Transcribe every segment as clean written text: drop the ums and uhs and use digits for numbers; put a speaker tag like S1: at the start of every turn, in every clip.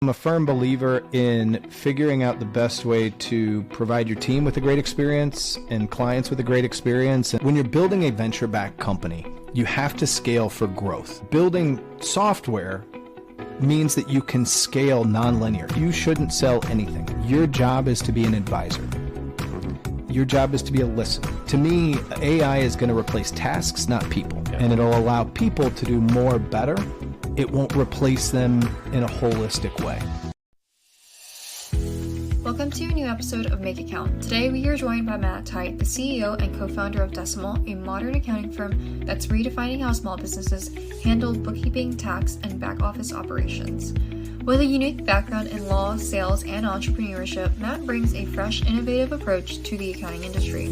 S1: I'm a firm believer in figuring out the best way to provide your team with a great experience and clients with a great experience. And when you're building a venture-backed company, you have to scale for growth. Building software means that you can scale nonlinear. You shouldn't sell anything. Your job is to be an advisor. Your job is to be a listener. To me, AI is going to replace tasks, not people. And it'll allow people to do more better. It won't replace them in a holistic way.
S2: Welcome to a new episode of Make It Count. Today we are joined by Tait, the CEO and co-founder of Decimal, a modern accounting firm that's redefining how small businesses handle bookkeeping, tax, and back office operations. With a unique background in law, sales, and entrepreneurship, Matt brings a fresh, innovative approach to the accounting industry.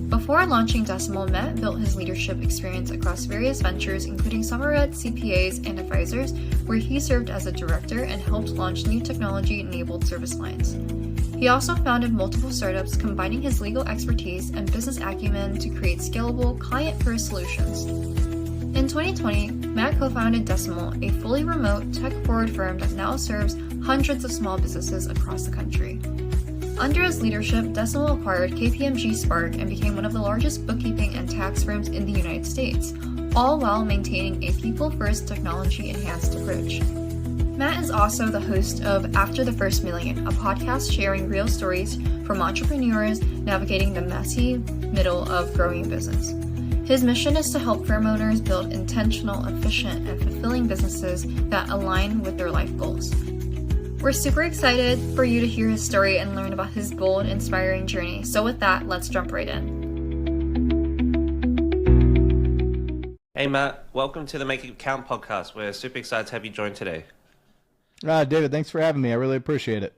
S2: Before launching Decimal, Matt built his leadership experience across various ventures, including Somerset CPAs and Advisors, where he served as a director and helped launch new technology-enabled service lines. He also founded multiple startups, combining his legal expertise and business acumen to create scalable, client-first solutions. In 2020, Matt co-founded Decimal, a fully remote, tech-forward firm that now serves hundreds of small businesses across the country. Under his leadership, Decimal acquired KPMG Spark and became one of the largest bookkeeping and tax firms in the United States, all while maintaining a people-first, technology-enhanced approach. Matt is also the host of After the First Million, a podcast sharing real stories from entrepreneurs navigating the messy middle of growing a business. His mission is to help firm owners build intentional, efficient, and fulfilling businesses that align with their life goals. We're super excited for you to hear his story and learn about his bold, inspiring journey. So with that, let's jump right in.
S3: Hey Matt, welcome to the Make It Count podcast. We're super excited to have you join today.
S1: David, thanks for having me. I really appreciate it.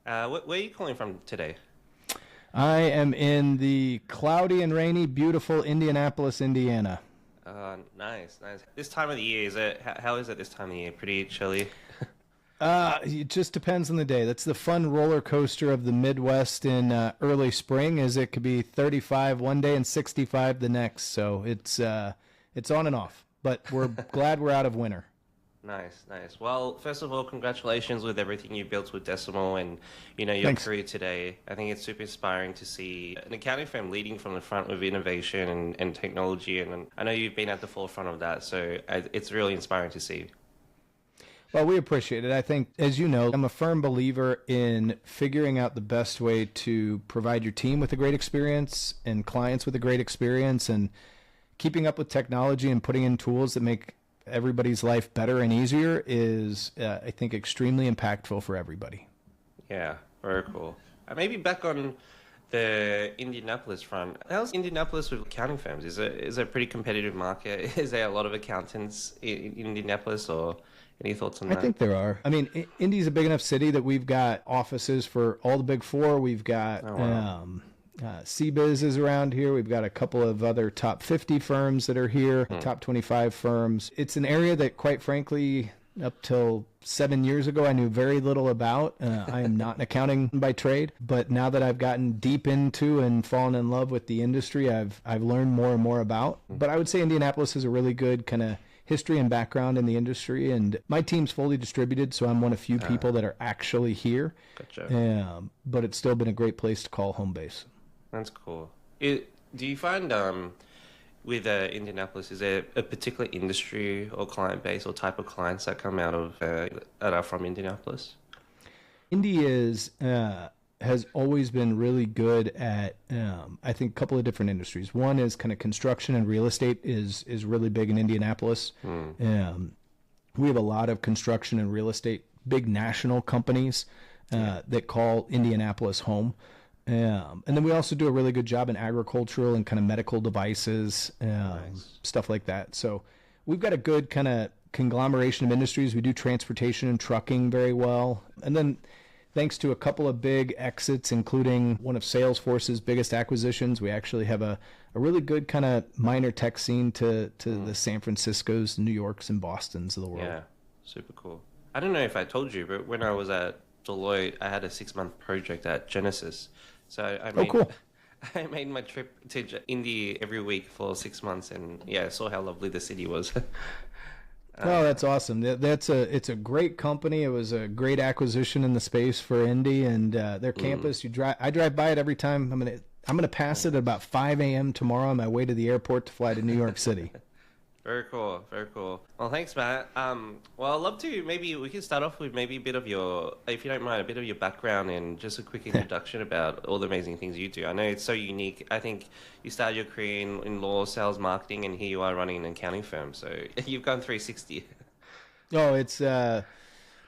S3: Where are you calling from today?
S1: I am in the cloudy and rainy, beautiful Indianapolis, Indiana.
S3: Nice. This time of the year, how is it this time of the year? Pretty chilly?
S1: It just depends on the day. That's the fun roller coaster of the Midwest in early spring, is it could be 35 one day and 65 the next. So it's on and off, but we're glad we're out of winter.
S3: Nice. Well, first of all, congratulations with everything you built with Decimal and, your
S1: Thanks.
S3: career today. I think it's super inspiring to see an accounting firm leading from the front with innovation and technology. And I know you've been at the forefront of that. So it's really inspiring to see.
S1: Well, we appreciate it. I think, as you know, I'm a firm believer in figuring out the best way to provide your team with a great experience and clients with a great experience, and keeping up with technology and putting in tools that make everybody's life better and easier is, I think, extremely impactful for everybody.
S3: Yeah, very cool. Maybe back on the Indianapolis front. How's Indianapolis with accounting firms? Is it a pretty competitive market? Is there a lot of accountants in Indianapolis, or any thoughts on that?
S1: I think there are. I mean, Indy's a big enough city that we've got offices for all the big four. We've got CBIZ is around here. We've got a couple of other top 50 firms that are here, top 25 firms. It's an area that, quite frankly, up till 7 years ago, I knew very little about. I am not an accounting by trade, but now that I've gotten deep into and fallen in love with the industry, I've learned more and more about. But I would say Indianapolis has a really good kind of history and background in the industry, and my team's fully distributed, so I'm one of few people that are actually here.
S3: Gotcha.
S1: But it's still been a great place to call home base.
S3: That's cool. Do you find with Indianapolis, is there a particular industry or client base or type of clients that come out of that are from Indianapolis?
S1: Indy has always been really good at, I think, a couple of different industries. One is kind of construction and real estate is really big in Indianapolis. We have a lot of construction and real estate, big national companies that call Indianapolis home. And then we also do a really good job in agricultural and kind of medical devices, stuff like that. So we've got a good kind of conglomeration of industries. We do transportation and trucking very well. And then thanks to a couple of big exits, including one of Salesforce's biggest acquisitions, we actually have a really good kind of minor tech scene to the San Franciscos, New Yorks, and Bostons of the world.
S3: Yeah, super cool. I don't know if I told you, but when I was at Deloitte, I had a 6-month project at Genesis. So I made my trip to Indy every week for 6 months, and yeah, I saw how lovely the city was.
S1: Oh, that's awesome. It's a great company. It was a great acquisition in the space for Indy, and their campus. I drive by it every time. I'm gonna pass it at about 5 a.m. tomorrow on my way to the airport to fly to New York City.
S3: Very cool, very cool. Well, thanks, Matt. Well, I'd love to, maybe we can start off with maybe a bit of your, if you don't mind, a bit of your background and just a quick introduction about all the amazing things you do. I know it's so unique. I think you started your career in law, sales, marketing, and here you are running an accounting firm. So you've gone 360.
S1: Oh,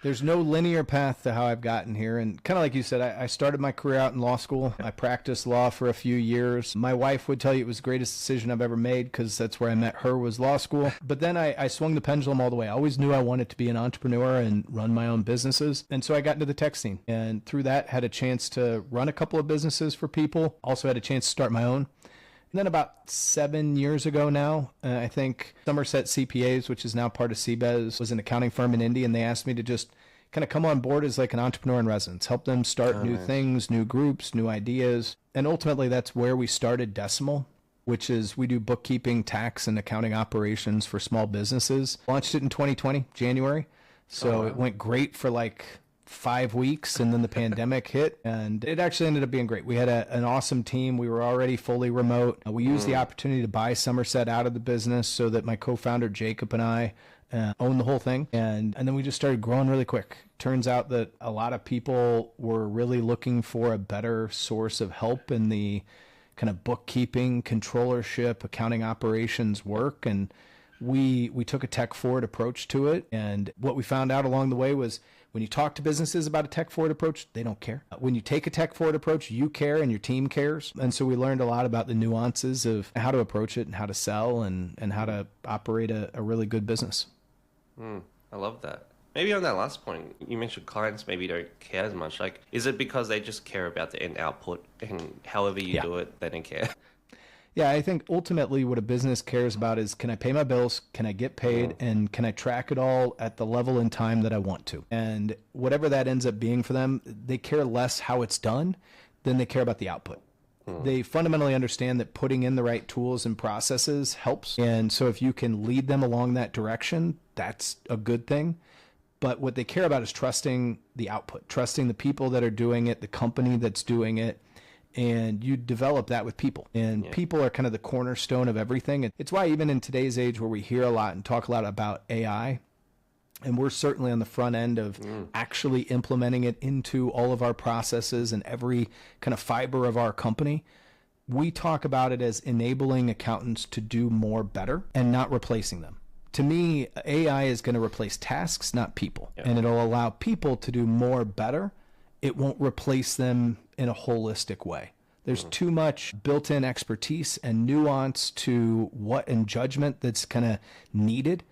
S1: there's no linear path to how I've gotten here. And kind of like you said, I started my career out in law school. I practiced law for a few years. My wife would tell you it was the greatest decision I've ever made because that's where I met her, was law school. But then I swung the pendulum all the way. I always knew I wanted to be an entrepreneur and run my own businesses. And so I got into the tech scene. And through that, had a chance to run a couple of businesses for people. Also had a chance to start my own. And then about 7 years ago now, I think Somerset CPAs, which is now part of CPAs, was an accounting firm in Indy, and they asked me to just kind of come on board as like an entrepreneur in residence, help them start new things, new groups, new ideas. And ultimately, that's where we started Decimal, which is we do bookkeeping, tax, and accounting operations for small businesses. Launched it in 2020, January. So it went great for like 5 weeks, and then the pandemic hit, and it actually ended up being great. We had an awesome team. We were already fully remote. We used the opportunity to buy Somerset out of the business so that my co-founder Jacob and I owned the whole thing, and then we just started growing really quick. Turns out that a lot of people were really looking for a better source of help in the kind of bookkeeping, controllership, accounting operations work, and we took a tech-forward approach to it. And what we found out along the way was when you talk to businesses about a tech-forward approach, they don't care. When you take a tech-forward approach, you care and your team cares. And so we learned a lot about the nuances of how to approach it and how to sell and how to operate a really good business.
S3: I love that. Maybe on that last point, you mentioned clients maybe don't care as much. Like, is it because they just care about the end output and however you do it, they don't care?
S1: Yeah, I think ultimately what a business cares about is, can I pay my bills? Can I get paid? And can I track it all at the level and time that I want to? And whatever that ends up being for them, they care less how it's done than they care about the output. They fundamentally understand that putting in the right tools and processes helps. And so if you can lead them along that direction, that's a good thing. But what they care about is trusting the output, trusting the people that are doing it, the company that's doing it. And you develop that with people. And people are kind of the cornerstone of everything. And it's why even in today's age where we hear a lot and talk a lot about AI, and we're certainly on the front end of actually implementing it into all of our processes and every kind of fiber of our company, we talk about it as enabling accountants to do more better and not replacing them. To me, AI is going to replace tasks, not people. And it'll allow people to do more better. It won't replace them in a holistic way. There's too much built-in expertise and nuance to what and judgment that's kind of needed.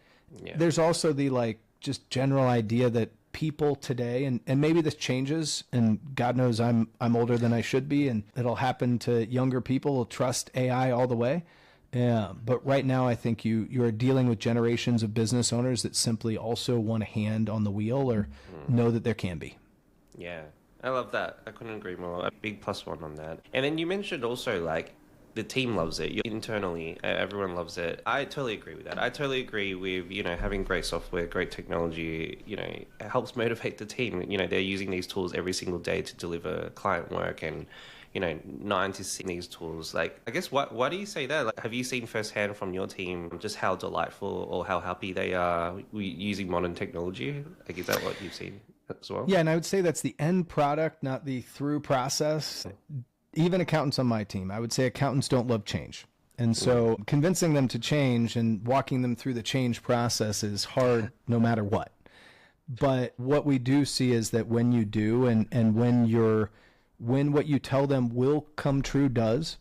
S1: There's also the just general idea that people today, and maybe this changes, and God knows I'm older than I should be, and it'll happen to younger people will trust AI all the way. But right now, I think you're dealing with generations of business owners that simply also want a hand on the wheel or know that there can be.
S3: Yeah, I love that. I couldn't agree more. A big plus one on that. And then you mentioned also the team loves it. Internally, everyone loves it. I totally agree with that. I totally agree with, having great software, great technology, it helps motivate the team. They're using these tools every single day to deliver client work and, 9 to 6 these tools. I guess, why do you say that? Have you seen firsthand from your team just how delightful or how happy they are using modern technology? Is that what you've seen as well?
S1: Yeah, and I would say that's the end product, not the through process. Even accountants on my team, I would say accountants don't love change. And so convincing them to change and walking them through the change process is hard no matter what. But what we do see is that when you do, and when what you tell them will come true does,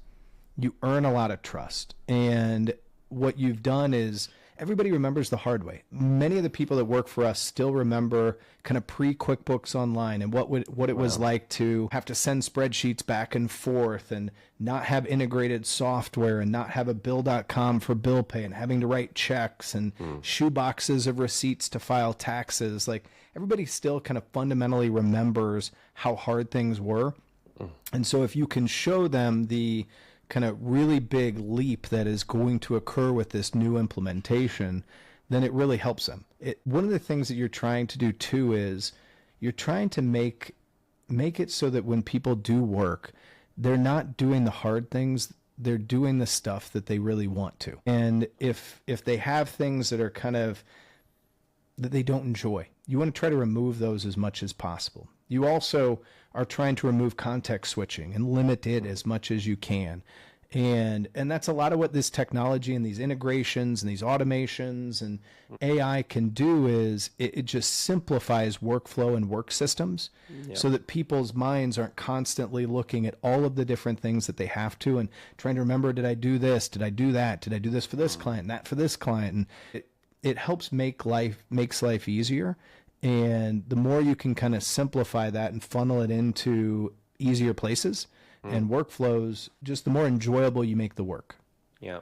S1: you earn a lot of trust. And what you've done is everybody remembers the hard way. Many of the people that work for us still remember kind of pre-QuickBooks Online and what it was like to have to send spreadsheets back and forth and not have integrated software and not have a bill.com for bill pay and having to write checks and shoe boxes of receipts to file taxes. Everybody still kind of fundamentally remembers how hard things were. And so if you can show them the kind of really big leap that is going to occur with this new implementation, then it really helps them. One of the things that you're trying to do too is you're trying to make it so that when people do work, they're not doing the hard things. They're doing the stuff that they really want to. And if they have things that are kind of that they don't enjoy, you want to try to remove those as much as possible. You also are trying to remove context switching and limit it as much as you can. And that's a lot of what this technology and these integrations and these automations and AI can do is it just simplifies workflow and work systems so that people's minds aren't constantly looking at all of the different things that they have to and trying to remember, did I do this? Did I do that? Did I do this for this client, that for this client? And it helps makes life easier. And the more you can kind of simplify that and funnel it into easier places and workflows, just the more enjoyable you make the work.
S3: Yeah,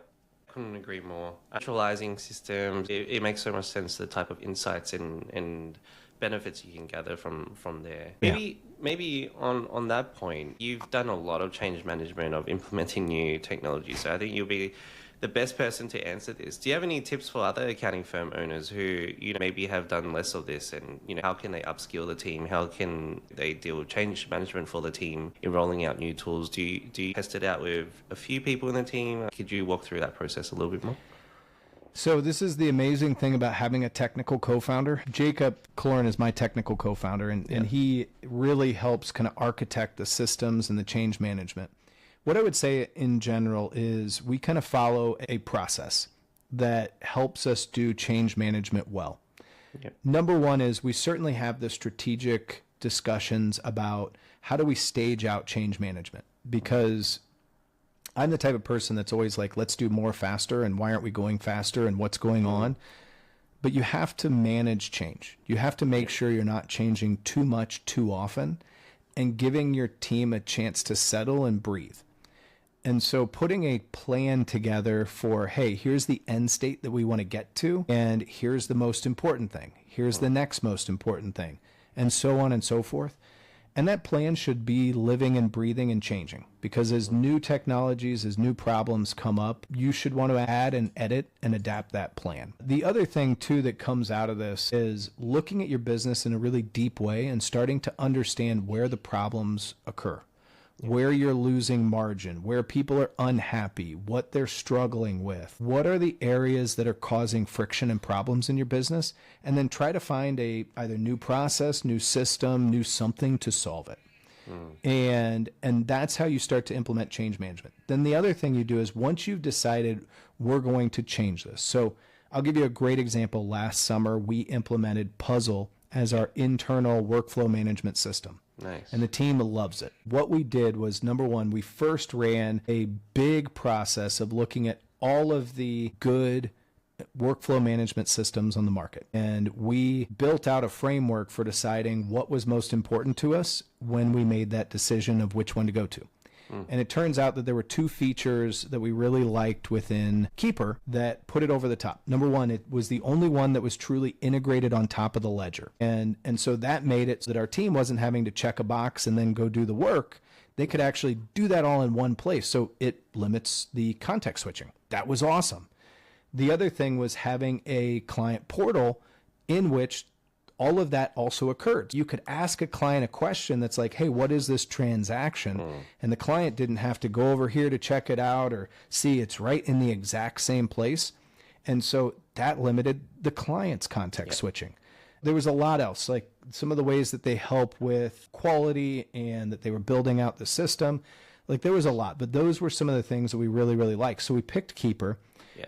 S3: couldn't agree more. Actualizing systems, it makes so much sense, the type of insights and benefits you can gather from there. Maybe on that point, you've done a lot of change management of implementing new technology, so I think you'll be the best person to answer this. Do you have any tips for other accounting firm owners who maybe have done less of this, and how can they upskill the team? How can they deal with change management for the team in rolling out new tools? Do you test it out with a few people in the team? Could you walk through that process a little bit more?
S1: So this is the amazing thing about having a technical co-founder. Jacob Cloran is my technical co-founder, and he really helps kind of architect the systems and the change management. What I would say in general is we kind of follow a process that helps us do change management well. Yep. Number one is we certainly have the strategic discussions about how do we stage out change management, because I'm the type of person that's always like, let's do more faster, and why aren't we going faster, and what's going on? But you have to manage change. You have to make sure you're not changing too much too often and giving your team a chance to settle and breathe. And so putting a plan together for, hey, here's the end state that we want to get to, and here's the most important thing. Here's the next most important thing, and so on and so forth. And that plan should be living and breathing and changing, because as new technologies, as new problems come up, you should want to add and edit and adapt that plan. The other thing, too, that comes out of this is looking at your business in a really deep way and starting to understand where the problems occur, where you're losing margin, where people are unhappy, what they're struggling with, what are the areas that are causing friction and problems in your business, and then try to find either new process, new system, new something to solve it. And that's how you start to implement change management. Then the other thing you do is once you've decided we're going to change this. So I'll give you a great example. Last summer, we implemented Puzzle as our internal workflow management system.
S3: Nice.
S1: And the team loves it. What we did was, number one, we first ran a big process of looking at all of the good workflow management systems on the market. And we built out a framework for deciding what was most important to us when we made that decision of which one to go to. And it turns out that there were two features that we really liked within Keeper that put it over the top. Number one, it was the only one that was truly integrated on top of the ledger. And so that made it so that our team wasn't having to check a box and then go do the work. They could actually do that all in one place. So it limits the context switching. That was awesome. The other thing was having a client portal in which all of that also occurred. You could ask a client a question that's like, hey, what is this transaction? And the client didn't have to go over here to check it out or see it's right in the exact same place. And so that limited the client's context switching. There was a lot else, like some of the ways that they help with quality and that they were building out the system. Like there was a lot, but those were some of the things that we really, really liked. So we picked Keeper.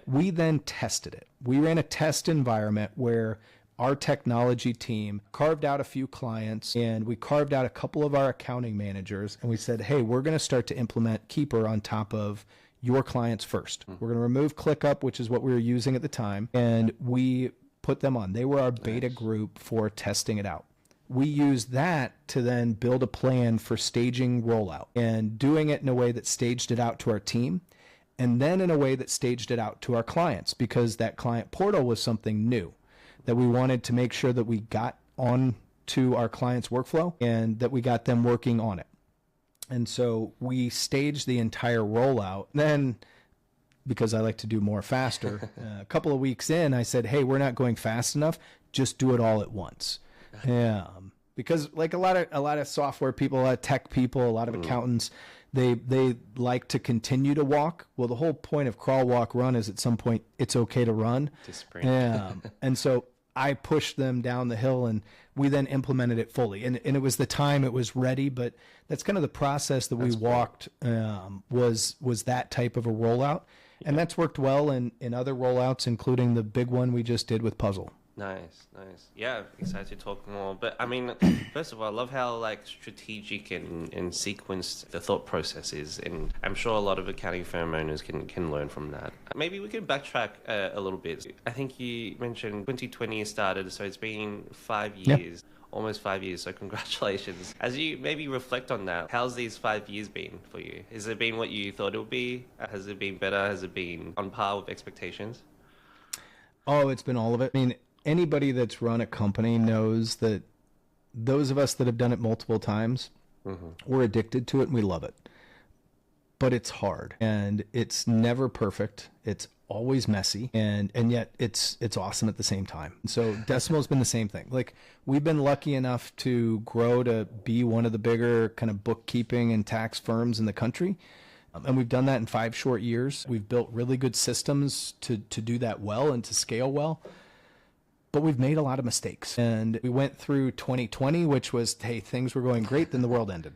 S1: We then tested it. We ran a test environment where our technology team carved out a few clients, and we carved out a couple of our accounting managers, and we said, hey, we're going to start to implement Keeper on top of your clients first. We're going to remove ClickUp, which is what we were using at the time, and we put them on. They were our beta group for testing it out. We used that to then build a plan for staging rollout and doing it in a way that staged it out to our team, and then in a way that staged it out to our clients, because that client portal was something new that we wanted to make sure that we got on to our clients' workflow and that we got them working on it. And so we staged the entire rollout. Then because I like to do more faster. A couple of weeks in, I said, hey, we're not going fast enough. Just do it all at once. Because like a lot of software people, a lot of tech people, a lot of accountants, they like to continue to walk. Well, the whole point of crawl, walk, run is at some point it's okay to run.
S3: To sprint.
S1: And so I pushed them down the hill, and we then implemented it fully. And it was the time it was ready, but that's kind of the process that we walked, was that type of a rollout. And that's worked well in other rollouts, including the big one we just did with Puzzle.
S3: Nice. Yeah, excited to talk more. But I mean, first of all, I love how like strategic and sequenced the thought process is, and I'm sure a lot of accounting firm owners can learn from that. Maybe we could backtrack a little bit. I think you mentioned 2020 started, so it's been 5 years. Yep. Almost 5 years, so congratulations. As you maybe reflect on that, how's these 5 years been for you? Has it been what you thought it would be? Has it been better? Has it been on par with expectations?
S1: Oh, it's been all of it. I mean, anybody that's run a company knows that those of us that have done it multiple times, we're addicted to it and we love it. But it's hard, and it's never perfect. It's always messy, and yet it's awesome at the same time. So Decimal's been the same thing. Like, we've been lucky enough to grow to be one of the bigger kind of bookkeeping and tax firms in the country. And we've done that in 5 short years. We've built really good systems to do that well and to scale well. But we've made a lot of mistakes. And we went through 2020, which was, hey, things were going great, then the world ended.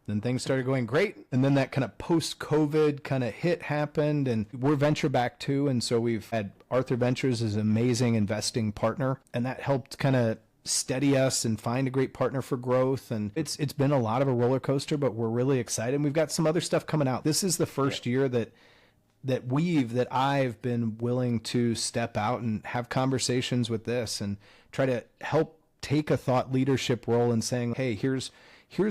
S1: Then things started going great, and then that kind of post-COVID kind of hit happened, and we're venture-backed too, and so we've had Arthur Ventures as an amazing investing partner, and that helped kind of steady us and find a great partner for growth, and it's been a lot of a roller coaster, but we're really excited. We've got some other stuff coming out. This is the first year that I've been willing to step out and have conversations with this and try to help take a thought leadership role in saying, hey, here's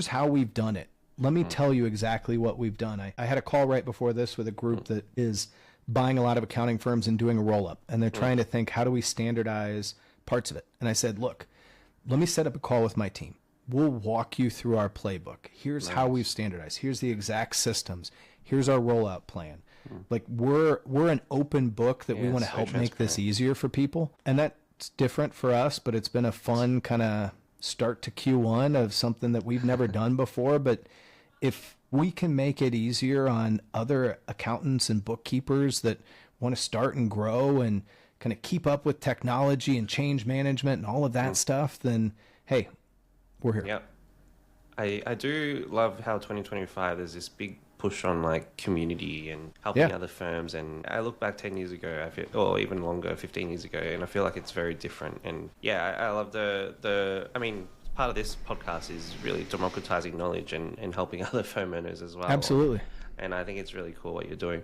S1: how we've done it. Let me tell you exactly what we've done. I had a call right before this with a group that is buying a lot of accounting firms and doing a roll-up. And they're trying to think, how do we standardize parts of it? And I said, look, let me set up a call with my team. We'll walk you through our playbook. Here's how we've standardized. Here's the exact systems. Here's our rollout plan. Like, we're an open book that we want to help make this easier for people. And that's different for us, but it's been a fun kind of start to Q1 of something that we've never done before. But if we can make it easier on other accountants and bookkeepers that want to start and grow and kind of keep up with technology and change management and all of that stuff, then, hey, we're here.
S3: Yep. I do love how 2025 there's this big push on like community and helping other firms. And I look back 10 years ago, I feel, or even longer, 15 years ago, and I feel like it's very different. And yeah, I love I mean, part of this podcast is really democratizing knowledge and helping other firm owners as well.
S1: Absolutely.
S3: And I think it's really cool what you're doing.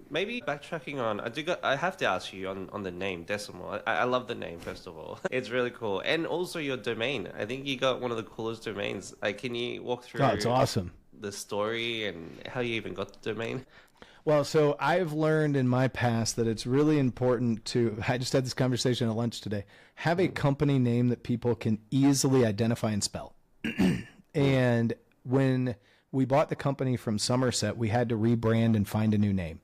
S3: Maybe backtracking on, I have to ask you on the name, Decimal. I love the name, first of all. It's really cool. And also your domain. I think you got one of the coolest domains. Like, can you walk through
S1: it's awesome.
S3: The story and how you even got the domain?
S1: Well, so I've learned in my past that it's really important I just had this conversation at lunch today, have a company name that people can easily identify and spell. And when we bought the company from Somerset, we had to rebrand and find a new name.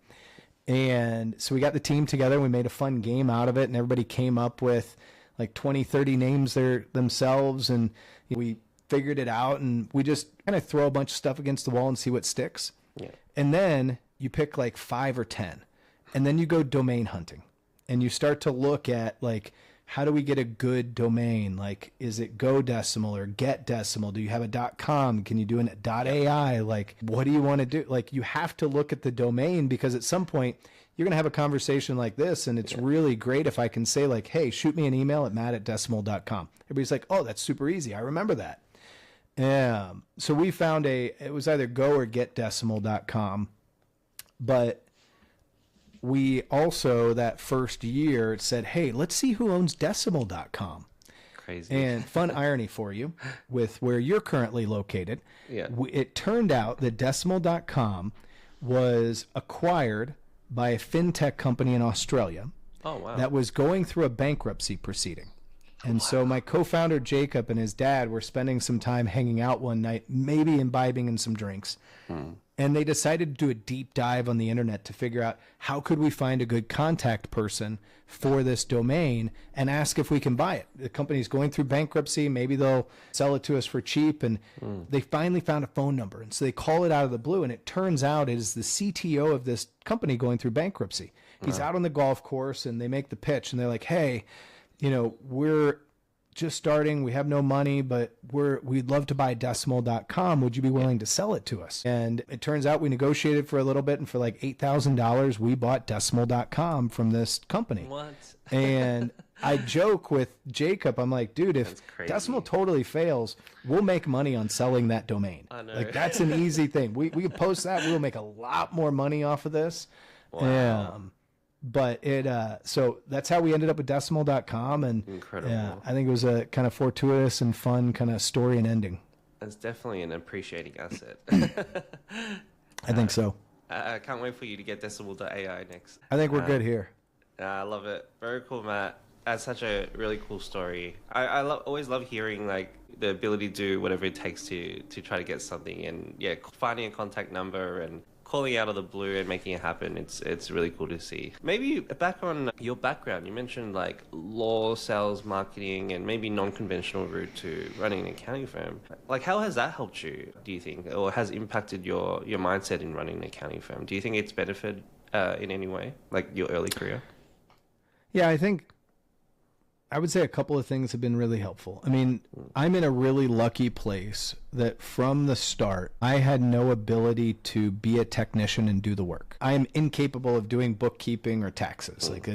S1: And so we got the team together and we made a fun game out of it, and everybody came up with like 20, 30 names themselves, and we figured it out, and we just kind of throw a bunch of stuff against the wall and see what sticks. Yeah. And then you pick like 5 or 10, and then you go domain hunting, and you start to look at like, how do we get a good domain? Like, is it Go Decimal or Get Decimal? Do you have a .com? Can you do an .ai? Like, what do you want to do? Like, you have to look at the domain, because at some point you're going to have a conversation like this, and it's really great if I can say like, hey, shoot me an email at matt@decimal.com. Everybody's like, oh, that's super easy. I remember that. So we found it was either Go or GetDecimal.com, but we also, that first year, said, hey, let's see who owns Decimal.com.
S3: Crazy.
S1: And fun irony for you, with where you're currently located, it turned out that Decimal.com was acquired by a fintech company in Australia.
S3: Oh, wow.
S1: That was going through a bankruptcy proceeding. And so my co-founder Jacob and his dad were spending some time hanging out one night, maybe imbibing in some drinks. And they decided to do a deep dive on the internet to figure out how could we find a good contact person for this domain and ask if we can buy it. The company's going through bankruptcy. Maybe they'll sell it to us for cheap. And they finally found a phone number. And so they call it out of the blue. And it turns out it is the CTO of this company going through bankruptcy. He's out on the golf course and they make the pitch and they're like, hey, you know, we're just starting. We have no money, but we'd love to buy decimal.com. Would you be willing to sell it to us? And it turns out we negotiated for a little bit, and for like $8,000, we bought decimal.com from this company.
S3: What?
S1: And I joke with Jacob, I'm like, dude, if Decimal totally fails, we'll make money on selling that domain.
S3: I know.
S1: Like, that's an easy thing. We can post that. We'll make a lot more money off of this.
S3: Wow.
S1: But so that's how we ended up with decimal.com. And
S3: Incredible.
S1: I think it was a kind of fortuitous and fun kind of story and ending.
S3: That's definitely an appreciating asset.
S1: I think so.
S3: I can't wait for you to get Decimal.ai next.
S1: I think we're good here.
S3: I love it. Very cool, Matt. That's such a really cool story. I always love hearing like the ability to do whatever it takes to try to get something, and finding a contact number and calling out of the blue and making it happen. It's really cool to see. Maybe back on your background, you mentioned like law, sales, marketing, and maybe non-conventional route to running an accounting firm. Like, how has that helped you, do you think, or has impacted your mindset in running an accounting firm? Do you think it's benefited in any way, like your early career?
S1: Yeah, I would say a couple of things have been really helpful. I mean, I'm in a really lucky place that from the start, I had no ability to be a technician and do the work. I am incapable of doing bookkeeping or taxes. Like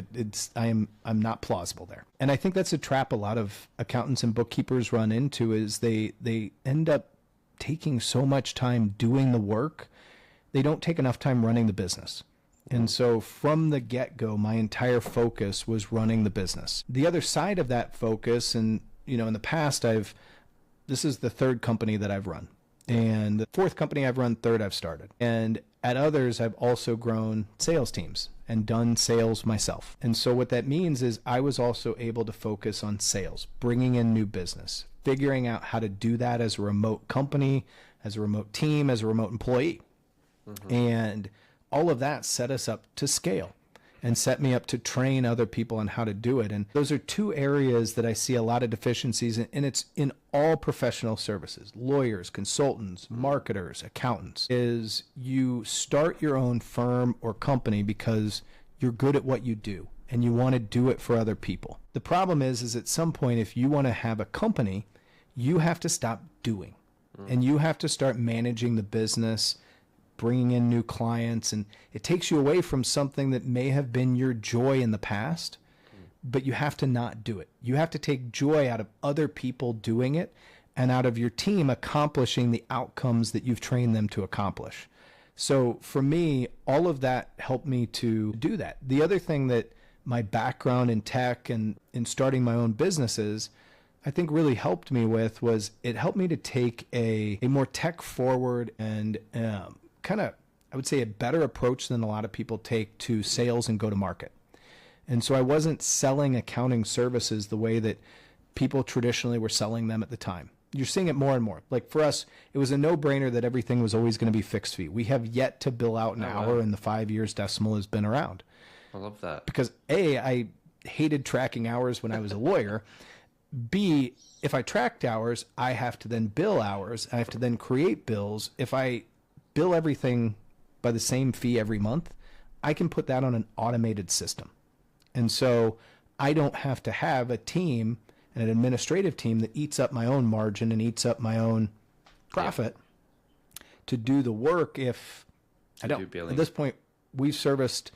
S1: I'm not plausible there. And I think that's a trap a lot of accountants and bookkeepers run into, is they end up taking so much time doing the work, they don't take enough time running the business. And so from the get-go, my entire focus was running the business. The other side of that focus, and you know, in the past, this is the third company that I've run. And the fourth company I've run, third I've started. And at others, I've also grown sales teams and done sales myself. And so what that means is I was also able to focus on sales, bringing in new business, figuring out how to do that as a remote company, as a remote team, as a remote employee. And all of that set us up to scale and set me up to train other people on how to do it. And those are two areas that I see a lot of deficiencies in, and it's in all professional services, lawyers, consultants, marketers, accountants, is you start your own firm or company because you're good at what you do and you want to do it for other people. The problem is at some point, if you want to have a company, you have to stop doing and you have to start managing the business, bringing in new clients, and it takes you away from something that may have been your joy in the past, but you have to not do it. You have to take joy out of other people doing it and out of your team accomplishing the outcomes that you've trained them to accomplish. So for me, all of that helped me to do that. The other thing that my background in tech and in starting my own businesses, I think really helped me with was it helped me to take a more tech forward and kind of, I would say, a better approach than a lot of people take to sales and go to market. And so I wasn't selling accounting services the way that people traditionally were selling them at the time. You're seeing it more and more. Like for us, it was a no-brainer that everything was always going to be fixed fee. We have yet to bill out an hour in the 5 years Decimal has been around.
S3: I love that.
S1: Because A, I hated tracking hours when I was a lawyer. B, if I tracked hours, I have to then bill hours. I have to then create bills. If I bill everything by the same fee every month, I can put that on an automated system. And so I don't have to have a team and an administrative team that eats up my own margin and eats up my own profit to do the work. If I don't, at this point, we've serviced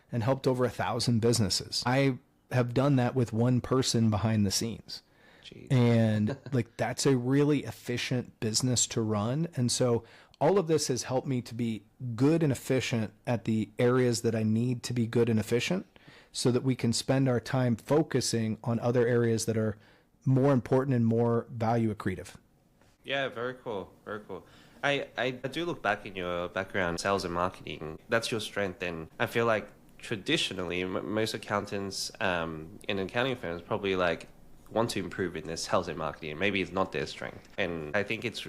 S1: and helped over 1,000 businesses. I have done that with one person behind the scenes. And like, that's a really efficient business to run. And so all of this has helped me to be good and efficient at the areas that I need to be good and efficient, so that we can spend our time focusing on other areas that are more important and more value accretive.
S3: Yeah, very cool. Very cool. I do look back in your background, sales and marketing. That's your strength. And I feel like traditionally, most accountants in accounting firms probably like want to improve in their sales and marketing. Maybe it's not their strength. And I think it's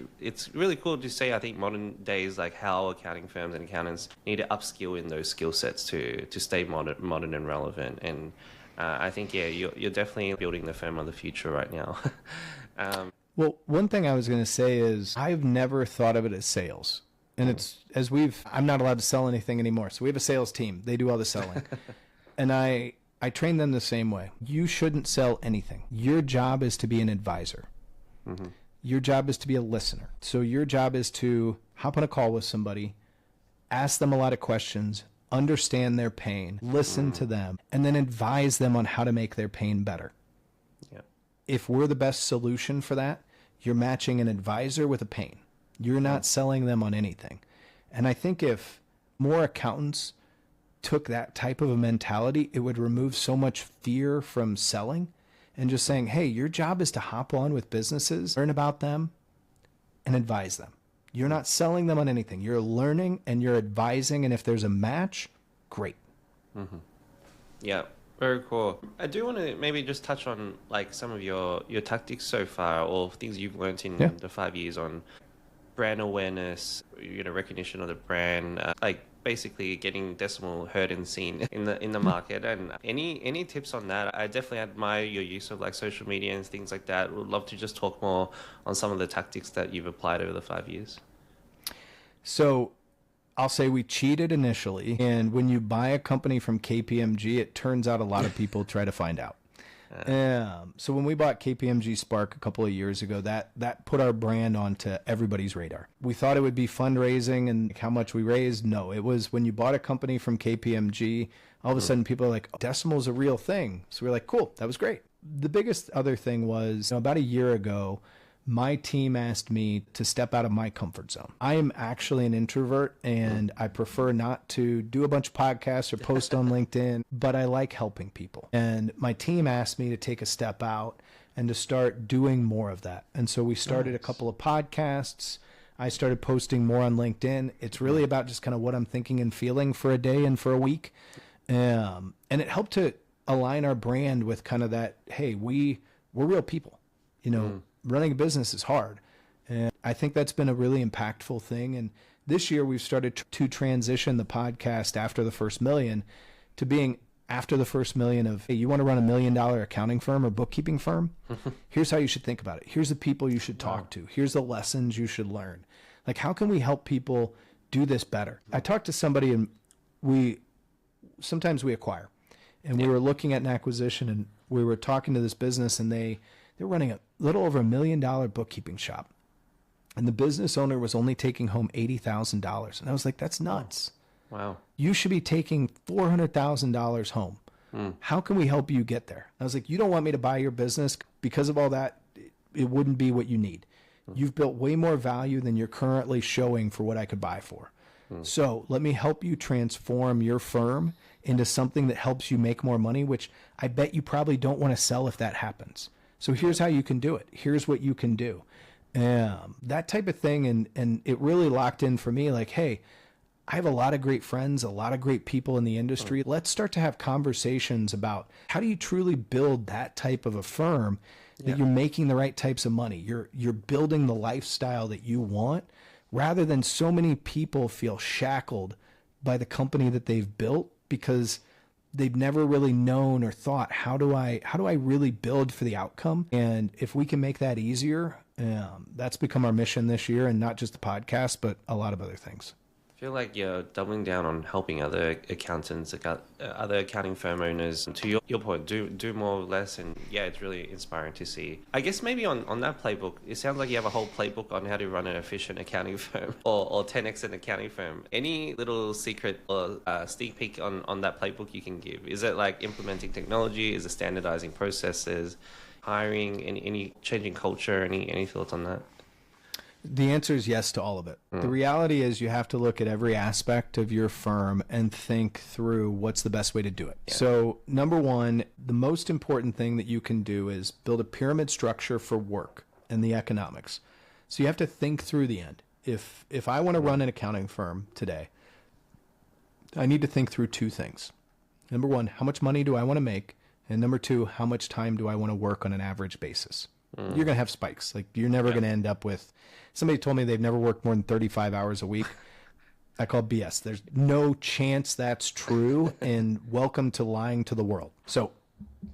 S3: really cool to say, I think modern days, like how accounting firms and accountants need to upskill in those skill sets to stay modern and relevant. And I think, yeah, you're definitely building the firm of the future right now.
S1: Well, one thing I was going to say is I've never thought of it as sales. And I'm not allowed to sell anything anymore. So we have a sales team. They do all the selling. And I train them the same way. You shouldn't sell anything. Your job is to be an advisor. Mm-hmm. Your job is to be a listener. So your job is to hop on a call with somebody, ask them a lot of questions, understand their pain, listen to them, and then advise them on how to make their pain better. Yeah. If we're the best solution for that, you're matching an advisor with a pain. You're not selling them on anything. And I think if more accountants took that type of a mentality, it would remove so much fear from selling and just saying, hey, your job is to hop on with businesses, learn about them, and advise them. You're not selling them on anything. You're learning and you're advising, and if there's a match, great. Mm-hmm.
S3: Yeah, very cool. I do want to maybe just touch on like some of your tactics so far, or things you've learned in the 5 years on brand awareness, recognition of the brand, like basically getting Decimal heard and seen in the market. And any tips on that? I definitely admire your use of like social media and things like that. Would love to just talk more on some of the tactics that you've applied over the 5 years. So
S1: I'll say we cheated initially, and when you buy a company from KPMG, it turns out a lot of people try to find out. So when we bought KPMG Spark a couple of years ago, that put our brand onto everybody's radar. We thought it would be fundraising and how much we raised. No, it was when you bought a company from KPMG, all of a sudden people are like, oh, Decimal's a real thing. So we're like, cool, that was great. The biggest other thing was about a year ago, my team asked me to step out of my comfort zone. I am actually an introvert, and I prefer not to do a bunch of podcasts or post on LinkedIn, but I like helping people. And my team asked me to take a step out and to start doing more of that. And so we started a couple of podcasts. I started posting more on LinkedIn. It's really about just kind of what I'm thinking and feeling for a day and for a week. And it helped to align our brand with kind of that, hey, we're real people, running a business is hard. And I think that's been a really impactful thing. And this year we've started to transition the podcast after the first million to being after the first million of, hey, you want to run $1 million accounting firm or bookkeeping firm? Here's how you should think about it. Here's the people you should talk to. Here's the lessons you should learn. Like, how can we help people do this better? I talked to somebody, and sometimes we acquire. And we were looking at an acquisition, and we were talking to this business, and they're running a little over $1 million bookkeeping shop. And the business owner was only taking home $80,000. And I was like, that's nuts.
S3: Wow.
S1: You should be taking $400,000 home. How can we help you get there? I was like, you don't want me to buy your business because of all that. It wouldn't be what you need. You've built way more value than you're currently showing for what I could buy for. So let me help you transform your firm into something that helps you make more money, which I bet you probably don't want to sell if that happens. So here's how you can do it. Here's what you can do. That type of thing. And it really locked in for me, like, hey, I have a lot of great friends, a lot of great people in the industry. Let's start to have conversations about how do you truly build that type of a firm that you're making the right types of money. You're building the lifestyle that you want, rather than so many people feel shackled by the company that they've built because they've never really known or thought, how do I really build for the outcome? And if we can make that easier, that's become our mission this year, and not just the podcast, but a lot of other things.
S3: I feel like you're doubling down on helping other accountants, other accounting firm owners. To your point, do more or less, and it's really inspiring to see. I guess maybe on that playbook, it sounds like you have a whole playbook on how to run an efficient accounting firm or 10x an accounting firm. Any little secret or sneak peek on that playbook you can give? Is it like implementing technology? Is it standardizing processes, hiring, any changing culture? Any thoughts on that?
S1: The answer is yes to all of it. The reality is you have to look at every aspect of your firm and think through what's the best way to do it. So number one, the most important thing that you can do is build a pyramid structure for work and the economics. So you have to think through the end. If I want to run an accounting firm today, I need to think through two things. Number one, how much money do I want to make? And number two, how much time do I want to work on an average basis? You're going to have spikes. Like, you're never going to end up with, somebody told me they've never worked more than 35 hours a week. I call BS. There's no chance that's true, and welcome to lying to the world. So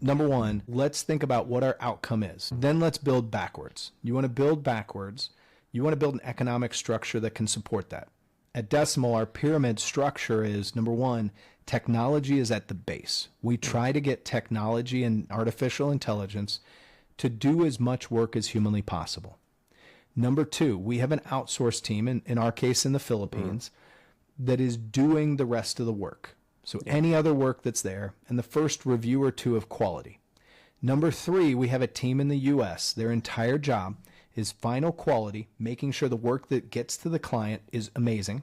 S1: number one, let's think about what our outcome is. Then let's build backwards. You want to build backwards. You want to build an economic structure that can support that. At Decimal, our pyramid structure is, number one, technology is at the base. We try to get technology and artificial intelligence to do as much work as humanly possible. Number two, we have an outsourced team, in our case in the Philippines, that is doing the rest of the work. So any other work that's there, and the first review or two of quality. Number three, we have a team in the US. Their entire job is final quality, making sure the work that gets to the client is amazing.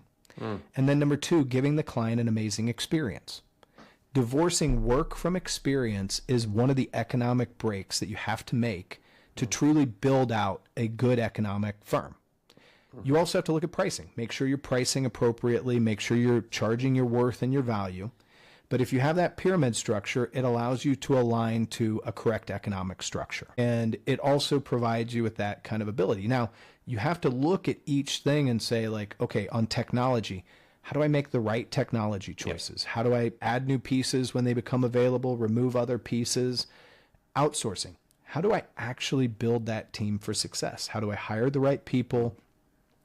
S1: And then number two, giving the client an amazing experience. Divorcing work from experience is one of the economic breaks that you have to make to truly build out a good economic firm. You also have to look at pricing. Make sure you're pricing appropriately. Make sure you're charging your worth and your value. But if you have that pyramid structure, it allows you to align to a correct economic structure. And it also provides you with that kind of ability. Now, you have to look at each thing and say, like, okay, on technology, how do I make the right technology choices? How do I add new pieces when they become available, remove other pieces? Outsourcing. How do I actually build that team for success? How do I hire the right people?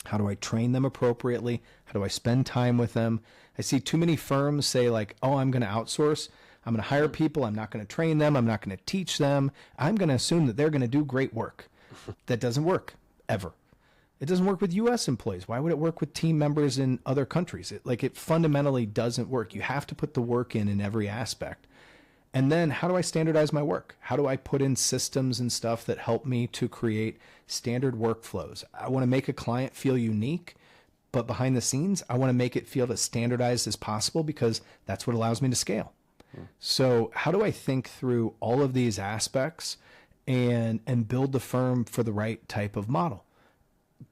S1: How do I train them appropriately? How do I spend time with them? I see too many firms say, like, oh, I'm going to outsource. I'm going to hire people. I'm not going to train them. I'm not going to teach them. I'm going to assume that they're going to do great work. That doesn't work, ever. It doesn't work with U.S. employees. Why would it work with team members in other countries? It fundamentally doesn't work. You have to put the work in every aspect. And then how do I standardize my work? How do I put in systems and stuff that help me to create standard workflows? I want to make a client feel unique, but behind the scenes, I want to make it feel as standardized as possible because that's what allows me to scale. So how do I think through all of these aspects and build the firm for the right type of model?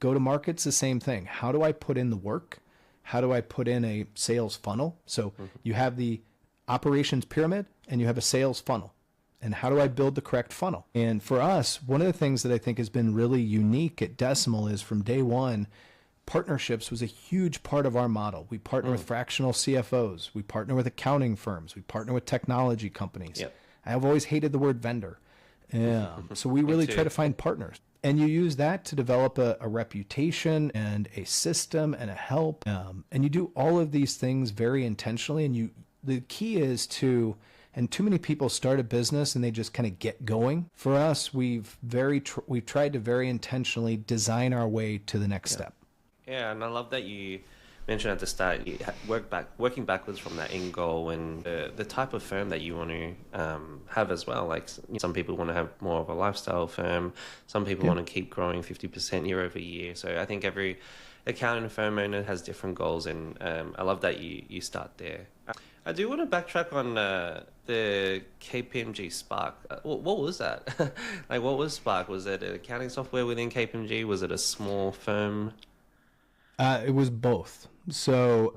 S1: Go to market's the same thing. How do I put in the work? How do I put in a sales funnel? So you have the operations pyramid and you have a sales funnel. And how do I build the correct funnel? And for us, one of the things that I think has been really unique at Decimal is from day one, partnerships was a huge part of our model. We partner with fractional CFOs. We partner with accounting firms. We partner with technology companies. I've always hated the word vendor. So we really try to find partners. And you use that to develop a reputation and a system and a help. And you do all of these things very intentionally. And the key is and too many people start a business and they just kind of get going. For us, we've tried to very intentionally design our way to the next step.
S3: Yeah, and I love that you mentioned at the start, you working backwards from that end goal and the type of firm that you want to have as well. Like some people want to have more of a lifestyle firm. Some people want to keep growing 50% year over year. So I think every accounting firm owner has different goals, and I love that you start there. I do want to backtrack on the KPMG Spark. What was that? Like, what was Spark? Was it an accounting software within KPMG? Was it a small firm?
S1: It was both. So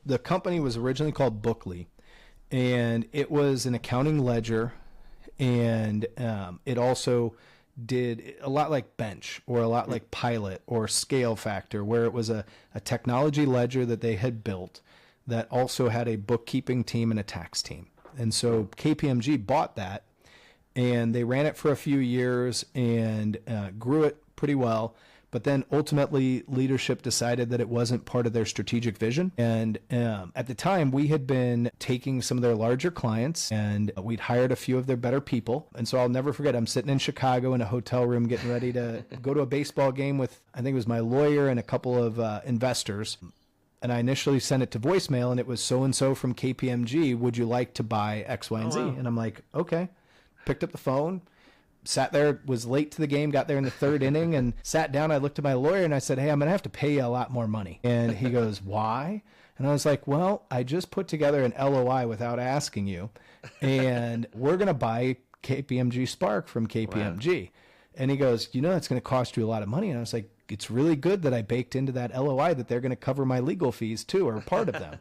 S1: the company was originally called Bookly, and it was an accounting ledger, and it also did a lot like Bench or a lot like Pilot or Scale Factor, where it was a technology ledger that they had built that also had a bookkeeping team and a tax team. And so KPMG bought that, and they ran it for a few years and grew it pretty well. But then ultimately leadership decided that it wasn't part of their strategic vision. And at the time, we had been taking some of their larger clients, and we'd hired a few of their better people. And so I'll never forget, I'm sitting in Chicago in a hotel room getting ready to go to a baseball game with, I think it was my lawyer and a couple of investors. And I initially sent it to voicemail, and it was so-and-so from KPMG. Would you like to buy X, Y, and Z? And I'm like, okay. Picked up the phone. Sat there, was late to the game, got there in the third inning, and sat down. I looked at my lawyer and I said, hey, I'm going to have to pay you a lot more money. And he goes, why? And I was like, well, I just put together an LOI without asking you, and we're going to buy KPMG Spark from KPMG. Wow. And he goes, that's going to cost you a lot of money. And I was like, it's really good that I baked into that LOI that they're going to cover my legal fees too, or part of them.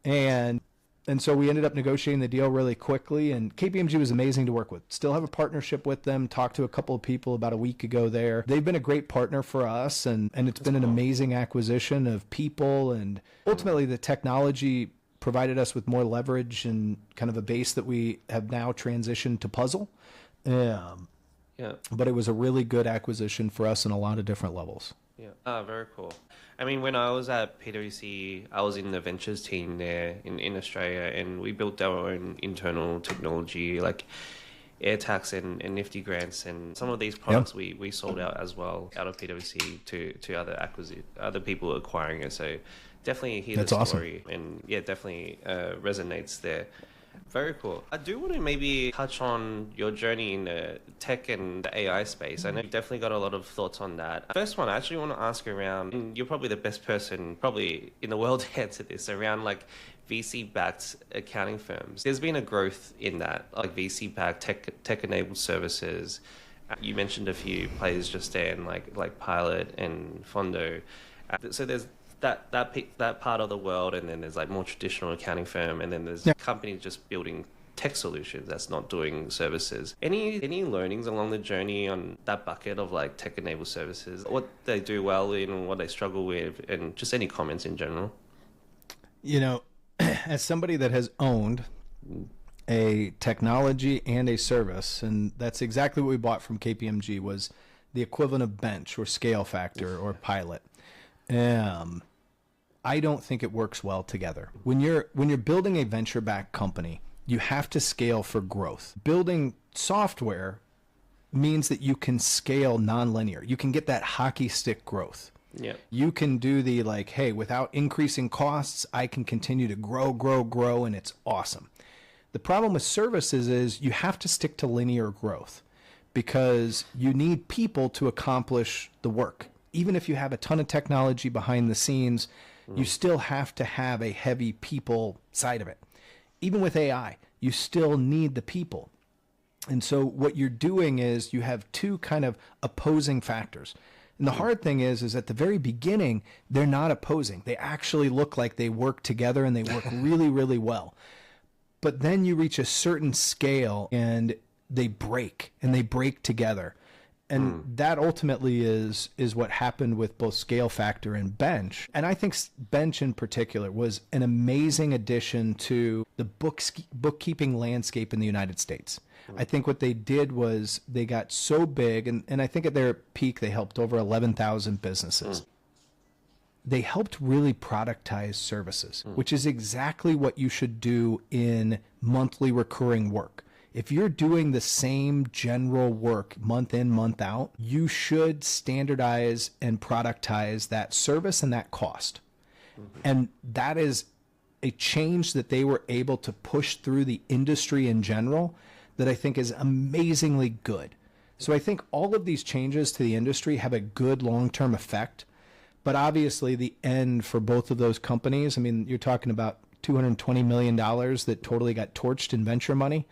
S1: And And so we ended up negotiating the deal really quickly, and KPMG was amazing to work with. Still have a partnership with them. Talked to a couple of people about a week ago there. They've been a great partner for us, and it's been an amazing acquisition of people, and ultimately the technology provided us with more leverage and kind of a base that we have now transitioned to Puzzle. But it was a really good acquisition for us on a lot of different levels.
S3: Yeah. Very cool. I mean, when I was at PwC, I was in the ventures team there in Australia, and we built our own internal technology like air tax and nifty grants, and some of these products we sold out as well out of PwC to other people acquiring it. So definitely hear the story, and definitely resonates there. Very cool. I do want to maybe touch on your journey in the tech and the AI space. I know you've definitely got a lot of thoughts on that. First one, I actually want to ask around, and you're probably the best person probably in the world to answer this, around like VC-backed accounting firms. There's been a growth in that, like VC-backed tech-enabled services. You mentioned a few players just there, and like Pilot and Fondo. So there's that part of the world, and then there's like more traditional accounting firm, and then there's companies just building tech solutions that's not doing services. Any learnings along the journey on that bucket of like tech enabled services, what they do well in and what they struggle with, and just any comments in general?
S1: You know, as somebody that has owned a technology and a service, and that's exactly what we bought from KPMG, was the equivalent of Bench or Scale Factor or Pilot. I don't think it works well together. When you're building a venture-backed company, you have to scale for growth. Building software means that you can scale nonlinear. You can get that hockey stick growth.
S3: Yeah.
S1: You can do the like, hey, without increasing costs, I can continue to grow, and it's awesome. The problem with services is you have to stick to linear growth because you need people to accomplish the work. Even if you have a ton of technology behind the scenes, you still have to have a heavy people side of it. Even with AI, you still need the people. And so what you're doing is you have two kind of opposing factors. And the hard thing is at the very beginning, they're not opposing. They actually look like they work together, and they work really, really well. But then you reach a certain scale and they break together. And that ultimately is what happened with both Scale Factor and Bench. And I think Bench in particular was an amazing addition to the bookkeeping landscape in the United States. I think what they did was they got so big, and I think at their peak they helped over 11,000 businesses. They helped really productize services, which is exactly what you should do in monthly recurring work. If you're doing the same general work month in, month out, you should standardize and productize that service and that cost. And that is a change that they were able to push through the industry in general that I think is amazingly good. So I think all of these changes to the industry have a good long-term effect. But obviously the end for both of those companies, I mean, you're talking about $220 million that totally got torched in venture money.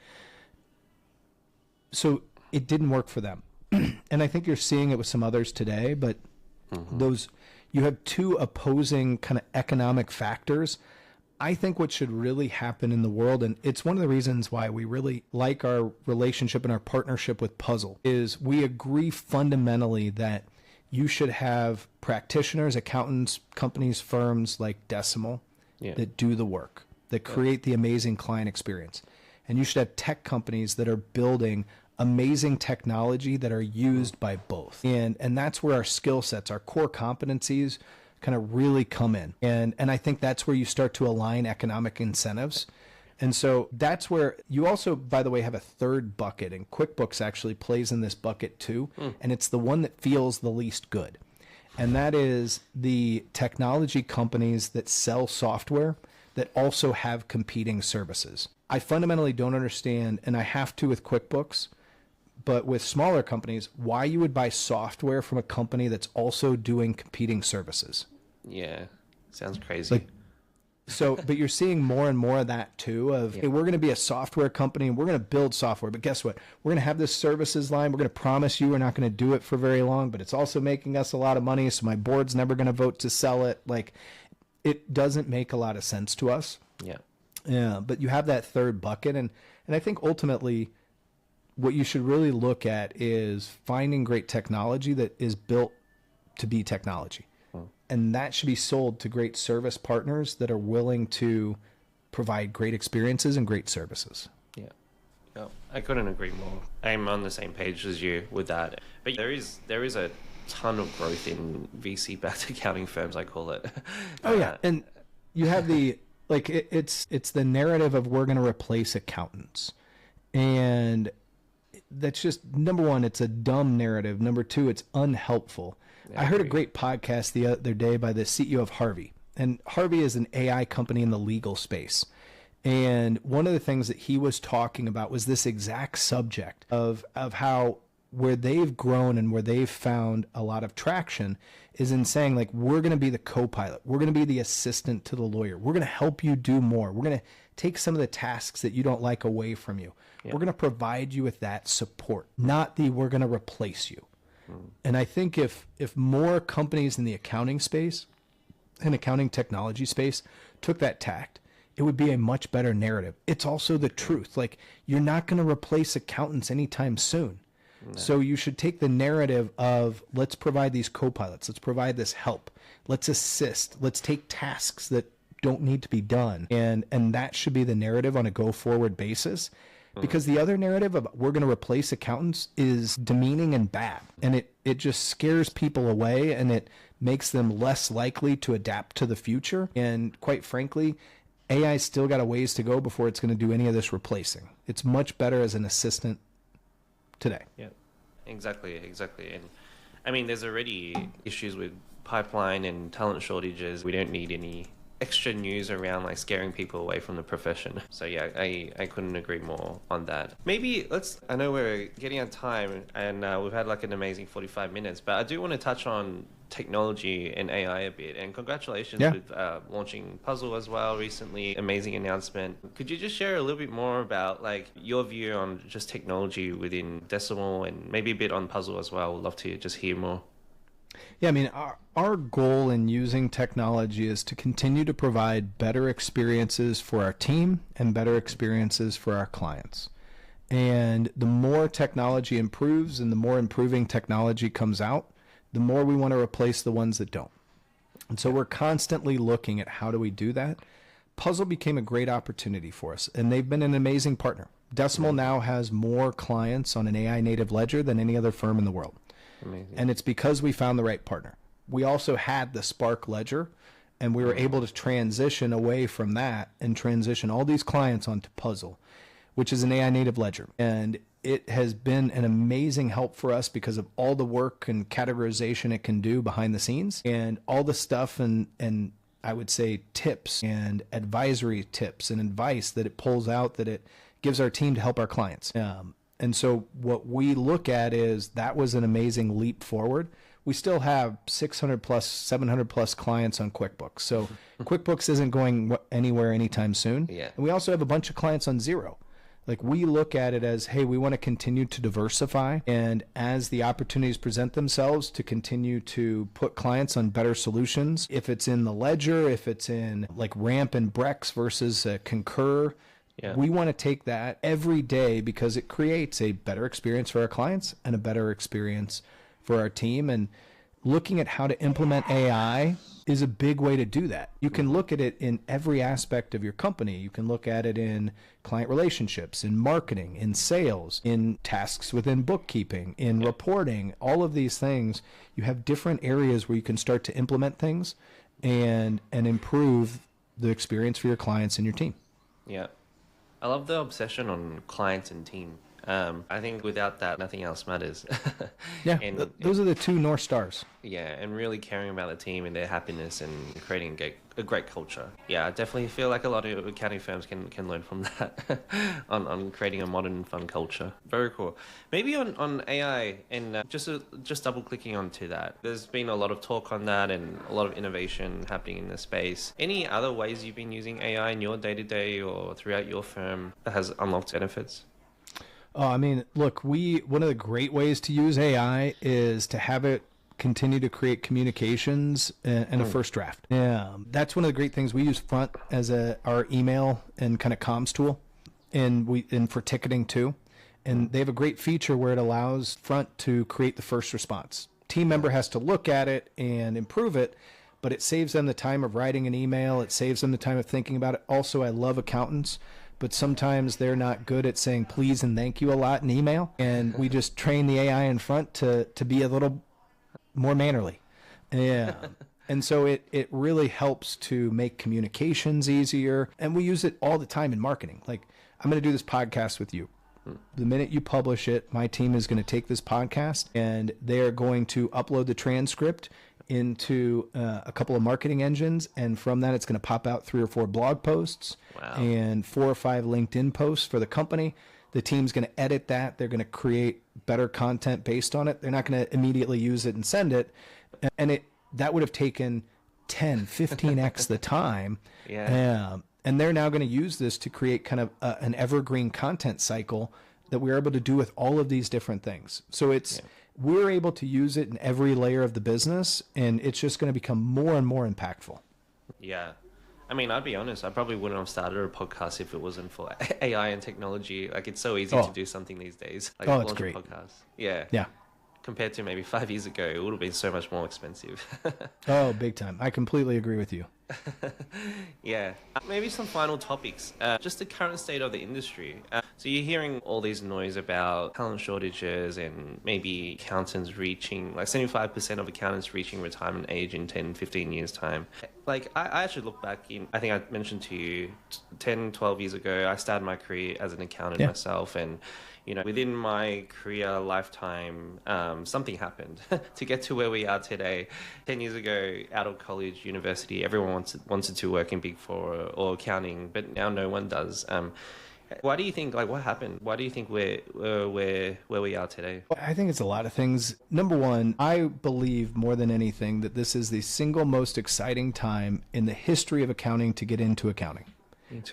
S1: So it didn't work for them. And I think you're seeing it with some others today, but you have two opposing kind of economic factors. I think what should really happen in the world, and it's one of the reasons why we really like our relationship and our partnership with Puzzle, is we agree fundamentally that you should have practitioners, accountants, companies, firms like Decimal that do the work, that create the amazing client experience. And you should have tech companies that are building amazing technology that are used by both. And that's where our skill sets, our core competencies kind of really come in. And I think that's where you start to align economic incentives. And so that's where you also, by the way, have a third bucket, and QuickBooks actually plays in this bucket too. And it's the one that feels the least good. And that is the technology companies that sell software that also have competing services. I fundamentally don't understand, and I have to with QuickBooks, but with smaller companies, why you would buy software from a company that's also doing competing services.
S3: Yeah, sounds crazy.
S1: But you're seeing more and more of that too, of, hey, we're going to be a software company and we're going to build software, but guess what? We're going to have this services line. We're going to promise you we're not going to do it for very long, but it's also making us a lot of money, so my board's never going to vote to sell it. Like, it doesn't make a lot of sense to us.
S3: Yeah.
S1: Yeah, but you have that third bucket, and I think ultimately what you should really look at is finding great technology that is built to be technology. And that should be sold to great service partners that are willing to provide great experiences and great services.
S3: Yeah. Yeah, I couldn't agree more. I'm on the same page as you with that. But there is a ton of growth in VC-backed accounting firms, I call it.
S1: Oh yeah, and you have it's the narrative of we're going to replace accountants, and that's just, number one, it's a dumb narrative. Number two, it's unhelpful. I heard a great podcast the other day by the CEO of Harvey, and Harvey is an AI company in the legal space. And one of the things that he was talking about was this exact subject of how where they've grown and where they've found a lot of traction is in saying, like, we're going to be the co-pilot. We're going to be the assistant to the lawyer. We're going to help you do more. We're going to take some of the tasks that you don't like away from you. Yeah. We're going to provide you with that support, not we're going to replace you. And I think if more companies in the accounting space and accounting technology space took that tact, it would be a much better narrative. It's also the truth. Like, you're not going to replace accountants anytime soon. No. So you should take the narrative of, let's provide these co-pilots. Let's provide this help. Let's assist. Let's take tasks that don't need to be done. And that should be the narrative on a go-forward basis. Because the other narrative of we're going to replace accountants is demeaning and bad. And it just scares people away, and it makes them less likely to adapt to the future. And quite frankly, AI's still got a ways to go before it's going to do any of this replacing. It's much better as an assistant today.
S3: Yeah, exactly. And I mean, there's already issues with pipeline and talent shortages. We don't need any extra news around like scaring people away from the profession. So yeah, I couldn't agree more on that. Maybe I know we're getting on time, and we've had like an amazing 45 minutes, but I do want to touch on technology and AI a bit. And congratulations with launching Puzzle as well recently. Amazing announcement. Could you just share a little bit more about like your view on just technology within Decimal, and maybe a bit on Puzzle as well? We'd love to just hear more.
S1: Yeah, I mean, our goal in using technology is to continue to provide better experiences for our team and better experiences for our clients. And the more technology improves and the more improving technology comes out, the more we want to replace the ones that don't. And so we're constantly looking at how do we do that. Puzzle became a great opportunity for us, and they've been an amazing partner. Decimal now has more clients on an AI native ledger than any other firm in the world. Amazing. And it's because we found the right partner. We also had the Spark ledger, and we were able to transition away from that and transition all these clients onto Puzzle, which is an AI native ledger. And it has been an amazing help for us because of all the work and categorization it can do behind the scenes, and all the stuff and I would say tips and advisory tips and advice that it pulls out that it gives our team to help our clients. And so what we look at is that was an amazing leap forward. We still have 600 plus, 700 plus clients on QuickBooks. So QuickBooks isn't going anywhere anytime soon.
S3: Yeah.
S1: And we also have a bunch of clients on Xero. Like, we look at it as, hey, we want to continue to diversify. And as the opportunities present themselves, to continue to put clients on better solutions. If it's in the ledger, if it's in like Ramp and Brex versus Concur, we want to take that every day because it creates a better experience for our clients and a better experience for our team. And looking at how to implement AI is a big way to do that. You can look at it in every aspect of your company. You can look at it in client relationships, in marketing, in sales, in tasks within bookkeeping, in reporting, all of these things. You have different areas where you can start to implement things and improve the experience for your clients and your team.
S3: Yeah. I love the obsession on clients and team. I think without that, nothing else matters.
S1: Those are the two North Stars.
S3: Yeah, and really caring about the team and their happiness and creating a great culture. Yeah, I definitely feel like a lot of accounting firms can learn from that on creating a modern and fun culture. Very cool. Maybe on AI and just double clicking onto that. There's been a lot of talk on that and a lot of innovation happening in the space. Any other ways you've been using AI in your day-to-day or throughout your firm that has unlocked benefits?
S1: I mean, look, one of the great ways to use AI is to have it continue to create communications and a first draft. Yeah, that's one of the great things. We use Front as our email and kind of comms tool, and for ticketing too. And they have a great feature where it allows Front to create the first response. Team member has to look at it and improve it, but it saves them the time of writing an email. It saves them the time of thinking about it. Also, I love accountants, but sometimes they're not good at saying please and thank you a lot in email. And we just train the AI in Front to be a little more mannerly. Yeah. And so it really helps to make communications easier. And we use it all the time in marketing. Like, I'm going to do this podcast with you. The minute you publish it, my team is going to take this podcast and they are going to upload the transcript into a couple of marketing engines. And from that, it's going to pop out 3 or 4 blog posts and 4 or 5 LinkedIn posts for the company. The team's going to edit that. They're going to create better content based on it. They're not going to immediately use it and send it. And that would have taken 10, 15x the time. And they're now going to use this to create kind of an evergreen content cycle that we're able to do with all of these different things. So we're able to use it in every layer of the business, and it's just going to become more and more impactful.
S3: Yeah. I mean, I'd be honest, I probably wouldn't have started a podcast if it wasn't for AI and technology. Like, it's so easy to do something these days. Like,
S1: it's great.
S3: A podcast. Yeah.
S1: Yeah.
S3: Compared to maybe 5 years ago, it would have been so much more expensive.
S1: Oh, big time. I completely agree with you.
S3: Yeah. Maybe some final topics. Just the current state of the industry. So you're hearing all these noise about talent shortages and maybe accountants reaching, like 75% of accountants reaching retirement age in 10, 15 years time. Like, I actually look back I think I mentioned to you 10, 12 years ago, I started my career as an accountant myself, and within my career lifetime, something happened to get to where we are today. 10 years ago, out of college, university, everyone wanted to work in Big Four or accounting, but now no one does. Why do you think, what happened? Why do you think we're where we are today?
S1: I think it's a lot of things. Number one, I believe more than anything that this is the single most exciting time in the history of accounting to get into accounting.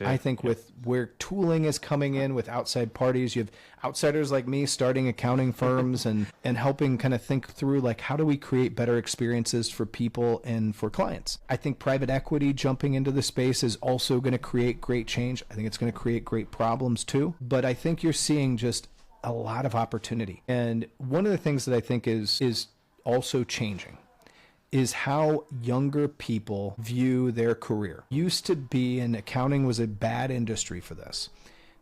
S1: I think with where tooling is coming in with outside parties, you have outsiders like me starting accounting firms and helping kind of think through, like, how do we create better experiences for people and for clients? I think private equity jumping into the space is also going to create great change. I think it's going to create great problems too. But I think you're seeing just a lot of opportunity. And one of the things that I think is also changing is how younger people view their career. Used to be, and accounting was a bad industry for this,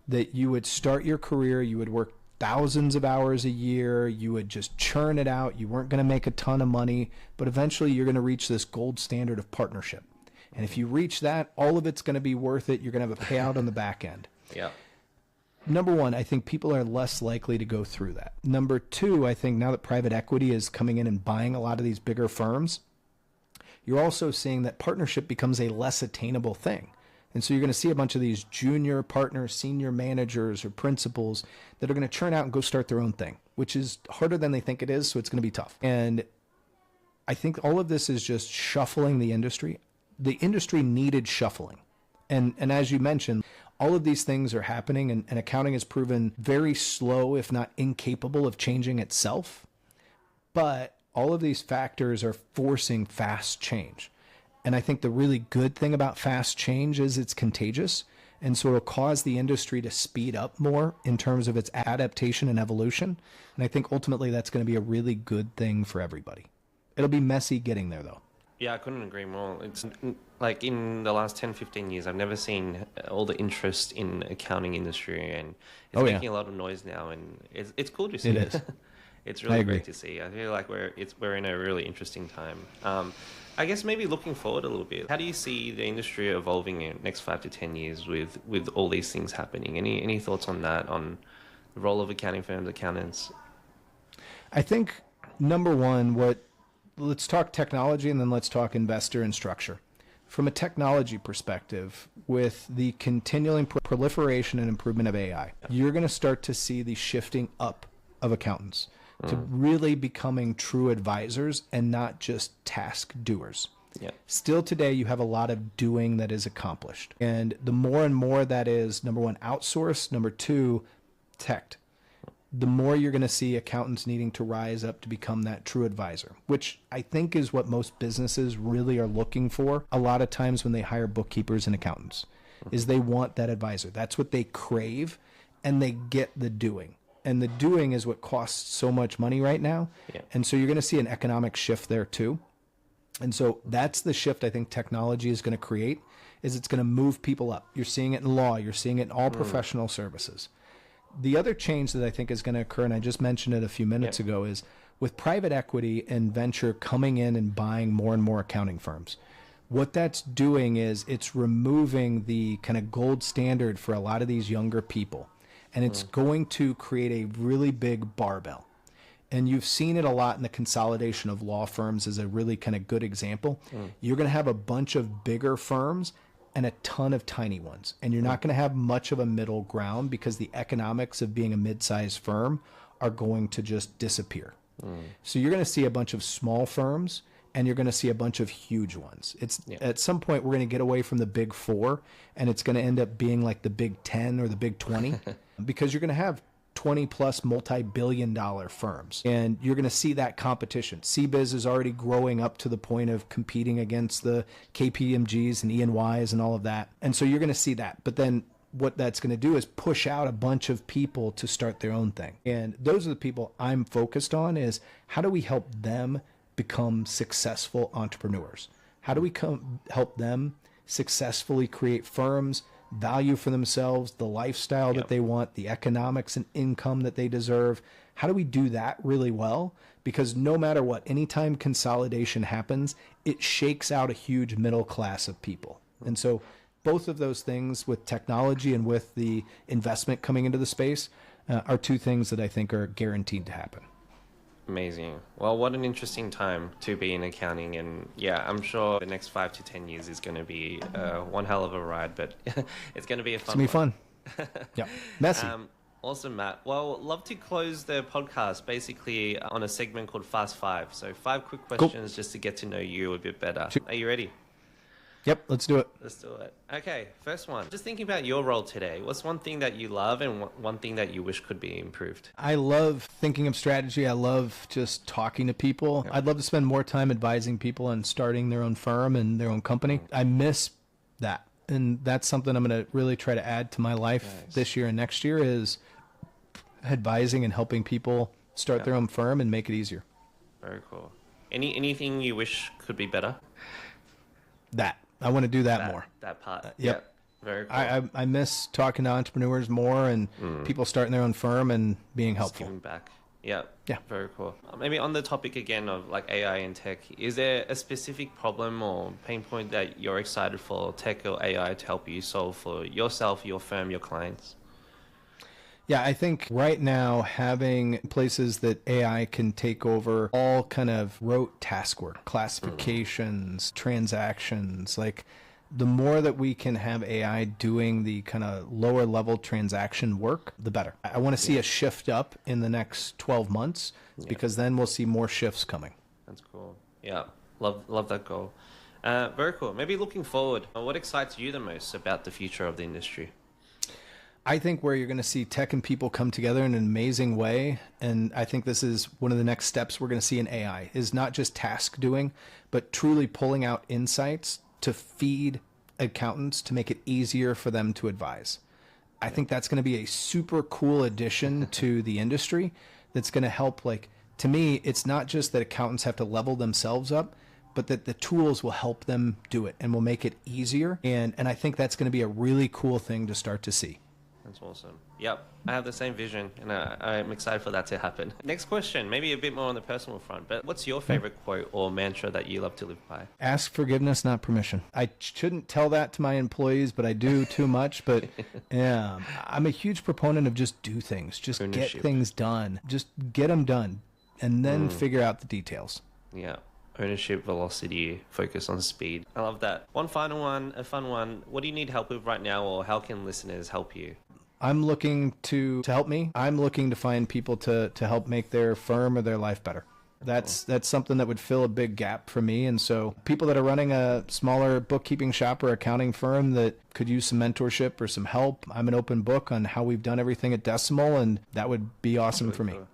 S1: that you would start your career, you would work thousands of hours a year, you would just churn it out, you weren't going to make a ton of money, but eventually you're going to reach this gold standard of partnership. And if you reach that, all of it's going to be worth it. You're going to have a payout on the back end.
S3: Yeah.
S1: Number one, I think people are less likely to go through that. Number two, I think now that private equity is coming in and buying a lot of these bigger firms, you're also seeing that partnership becomes a less attainable thing. And so you're going to see a bunch of these junior partners, senior managers, or principals that are going to churn out and go start their own thing, which is harder than they think it is, so it's going to be tough. And I think all of this is just shuffling the industry. The industry needed shuffling. And as you mentioned, all of these things are happening, and accounting has proven very slow, if not incapable, of changing itself. But all of these factors are forcing fast change. And I think the really good thing about fast change is it's contagious. And so it'll cause the industry to speed up more in terms of its adaptation and evolution. And I think ultimately that's going to be a really good thing for everybody. It'll be messy getting there, though.
S3: Yeah, I couldn't agree more. It's like in the last 10, 15 years, I've never seen all the interest in accounting industry, and it's making a lot of noise now, and it's cool to see.
S1: It is.
S3: It's really great to see. I feel like we're in a really interesting time. I guess maybe looking forward a little bit, how do you see the industry evolving in the next 5 to 10 years with all these things happening? Any thoughts on that, on the role of accounting firms, accountants?
S1: I think, number one, let's talk technology and then let's talk investor and structure. From a technology perspective, with the continuing proliferation and improvement of AI, you're going to start to see the shifting up of accountants to really becoming true advisors and not just task doers. Yeah. Still today, you have a lot of doing that is accomplished. And the more and more that is, number one, outsourced, number two, tech. the more you're going to see accountants needing to rise up to become that true advisor, which I think is what most businesses really are looking for a lot of times when they hire bookkeepers and accountants, is they want that advisor. That's what they crave, and they get the doing. And the doing is what costs so much money right now.
S3: Yeah.
S1: And so you're going to see an economic shift there too. And so that's the shift I think technology is going to create, is it's going to move people up. You're seeing it in law. You're seeing it in all professional services. The other change that I think is going to occur, and I just mentioned it a few minutes ago, is with private equity and venture coming in and buying more and more accounting firms. What that's doing is it's removing the kind of gold standard for a lot of these younger people. And it's going to create a really big barbell. And you've seen it a lot in the consolidation of law firms as a really kind of good example. You're going to have a bunch of bigger firms and a ton of tiny ones. And you're not going to have much of a middle ground because the economics of being a mid-sized firm are going to just disappear. So you're going to see a bunch of small firms and you're going to see a bunch of huge ones. It's at some point we're going to get away from the big four, and it's going to end up being like the big 10 or the big 20 because you're going to have 20 plus multi-billion-dollar firms, and you're going to see that competition. CBiz is already growing up to the point of competing against the KPMGs and E&Ys and all of that. And so you're going to see that. But then what that's going to do is push out a bunch of people to start their own thing. And those are the people I'm focused on, is how do we help them become successful entrepreneurs? How do we help them successfully create firms, value for themselves, the lifestyle that they want, the economics and income that they deserve? How do we do that really well? Because no matter what, anytime consolidation happens, it shakes out a huge middle class of people. And so both of those things, with technology and with the investment coming into the space, are two things that I think are guaranteed to happen.
S3: Amazing. Well, what an interesting time to be in accounting. And yeah, I'm sure the next 5 to 10 years is going to be one hell of a ride, but it's going to be a fun
S1: It's going to be fun. Yeah. Messy.
S3: Awesome, Matt. Well, love to close the podcast basically on a segment called Fast Five. So 5 quick questions just to get to know you a bit better. Are you ready?
S1: Yep, let's do it.
S3: Let's do it. Okay, first one. Just thinking about your role today, what's one thing that you love and one thing that you wish could be improved?
S1: I love thinking of strategy. I love just talking to people. Yep. I'd love to spend more time advising people on starting their own firm and their own company. I miss that. And that's something I'm going to really try to add to my life this year and next year, is advising and helping people start their own firm and make it easier.
S3: Very cool. Anything you wish could be better?
S1: That. I want to do that more.
S3: That part.
S1: Yep.
S3: Very cool.
S1: I miss talking to entrepreneurs more and people starting their own firm and being helpful.
S3: Giving back. Yeah.
S1: Yeah.
S3: Very cool. Maybe on the topic again of like AI and tech, is there a specific problem or pain point that you're excited for tech or AI to help you solve for yourself, your firm, your clients?
S1: Yeah, I think right now having places that AI can take over all kind of rote task work, classifications, transactions, like the more that we can have AI doing the kind of lower level transaction work, the better. I want to see a shift up in the next 12 months because then we'll see more shifts coming.
S3: That's cool. Yeah, love that goal. Very cool. Maybe looking forward, what excites you the most about the future of the industry?
S1: I think where you're going to see tech and people come together in an amazing way, and I think this is one of the next steps we're going to see in AI, is not just task doing, but truly pulling out insights to feed accountants to make it easier for them to advise. I think that's going to be a super cool addition to the industry that's going to help. Like, to me, it's not just that accountants have to level themselves up, but that the tools will help them do it and will make it easier. And I think that's going to be a really cool thing to start to see.
S3: That's awesome. Yep, I have the same vision, and I'm excited for that to happen. Next question, maybe a bit more on the personal front, but what's your favorite quote or mantra that you love to live by?
S1: Ask forgiveness, not permission. I shouldn't tell that to my employees, but I do too much. But yeah, I'm a huge proponent of just do things, just get things done, just get them done, and then figure out the details.
S3: Yeah. Ownership, velocity, focus on speed. I love that. One final one, a fun one. What do you need help with right now, or how can listeners help you?
S1: I'm looking to help me. I'm looking to find people to help make their firm or their life better. That's something that would fill a big gap for me. And so people that are running a smaller bookkeeping shop or accounting firm that could use some mentorship or some help, I'm an open book on how we've done everything at Decimal, and that would be awesome for me.
S3: Cool.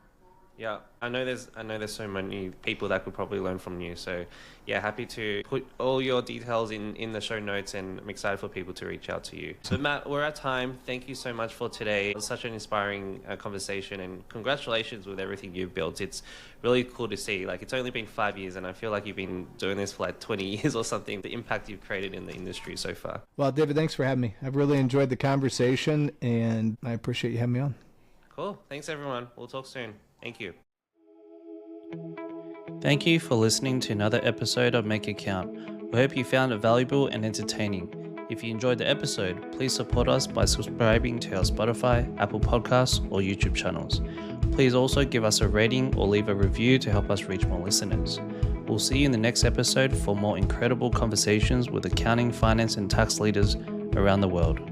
S3: Yeah, I know there's so many people that could probably learn from you. So yeah, happy to put all your details in the show notes, and I'm excited for people to reach out to you. So Matt, we're at time. Thank you so much for today. It was such an inspiring conversation, and congratulations with everything you've built. It's really cool to see. Like, it's only been 5 years, and I feel like you've been doing this for like 20 years or something, the impact you've created in the industry so far.
S1: Well, David, thanks for having me. I've really enjoyed the conversation, and I appreciate you having me on.
S3: Cool. Thanks, everyone. We'll talk soon. Thank you.
S4: Thank you for listening to another episode of Make It Count. We hope you found it valuable and entertaining. If you enjoyed the episode, please support us by subscribing to our Spotify, Apple Podcasts, or YouTube channels. Please also give us a rating or leave a review to help us reach more listeners. We'll see you in the next episode for more incredible conversations with accounting, finance, and tax leaders around the world.